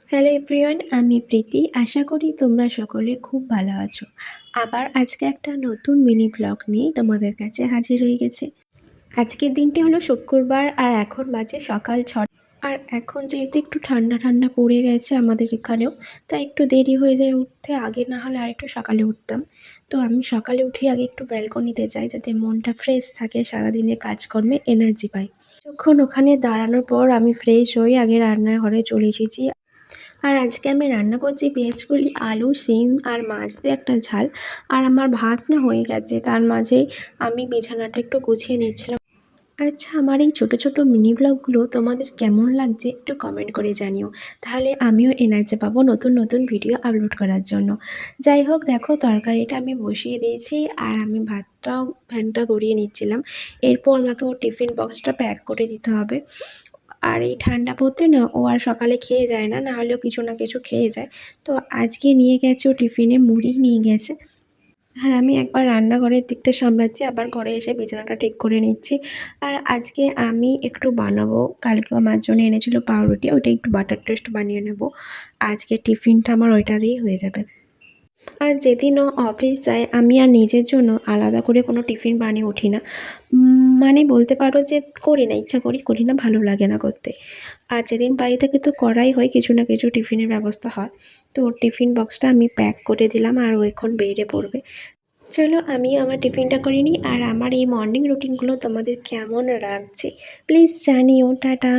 Hello everyone, আমি প্রীতি। আশা করি তোমরা সকলে খুব ভালো আছো। আবার আজকে একটা নতুন মিনি ব্লগ নিয়ে তোমাদের কাছে হাজির হয়ে গেছি। আজকের দিনটি হলো শুক্রবার আর এখন বাজে সকাল ৬টা। আর এখন যেহেতু একটু ঠান্ডা ঠান্ডা পড়ে গেছে আমাদের এখানেও, তাই একটু দেরি হয়ে যায় উঠতে। আগে না হলে আরেকটু সকালে উঠতাম। তো আমি সকালে উঠেই আগে একটু ব্যালকনিতে যাই যাতে মনটা ফ্রেশ থাকে, সারাদিনের কাজকর্মে এনার্জি পাই। কিছুক্ষণ ওখানে দাঁড়ানোর পর আমি ফ্রেশ হয়ে আগে রান্নাঘরে চলে এসেছি। আর আজকে আমি রান্না করছি পেঁয়াজকলি, আলু, শিম আর মাছ দিয়ে একটা ঝাল। আর আমার ভাত না হয়ে গেছে, তার মাঝেই আমি বিছানাটা একটু গুছিয়ে নিচ্ছিলাম। আচ্ছা, আমার এই ছোটো ছোটো মিনি ব্লগগুলো তোমাদের কেমন লাগছে একটু কমেন্ট করে জানিও। তাহলে আমিও এনার্জি পাবো নতুন নতুন ভিডিও আপলোড করার জন্য। যাই হোক, দেখো তরকারিটা আমি বসিয়ে দিয়েছি আর আমি ভাতটাও ফ্যানটা গড়িয়ে নিচ্ছিলাম। এরপর আমাকে ওর টিফিন বক্সটা প্যাক করে দিতে হবে। আর এই ঠান্ডা পড়তে না ও আর সকালে খেয়ে যায় না, না হলেও কিছু না কিছু খেয়ে যায়। তো আজকে নিয়ে গেছে ও টিফিনে মুড়ি নিয়ে গেছে। আর আমি একবার রান্নাঘরের দিকটা সামলাচ্ছি, আবার ঘরে এসে বিছানাটা ঠিক করে নিচ্ছি। আর আজকে আমি একটু বানাবো, কালকে আমার জন্য এনেছিল পাউরুটি, ওটা একটু বাটার টোস্ট বানিয়ে নেব। আজকে টিফিনটা আমার ওইটা দিয়েই হয়ে যাবে। আর যেদিন ও অফিস যায় আমি আর নিজের জন্য আলাদা করে কোনো টিফিন বানিয়ে উঠি না। মানে বলতে পারো যে করি না, ইচ্ছা করি, করি না, ভালো লাগে না করতে। আর যেদিন বাড়ি থেকে তো করাই হয়, কিছু না কিছু টিফিনের ব্যবস্থা হয়। তো ওর টিফিন বক্সটা আমি প্যাক করে দিলাম আর ও এখন বেরিয়ে পড়বে। চলো আমি আমার টিফিনটা করে নিই। আর আমার এই মর্নিং রুটিনগুলো তোমাদের কেমন লাগছে প্লিজ জানিও। টাটা।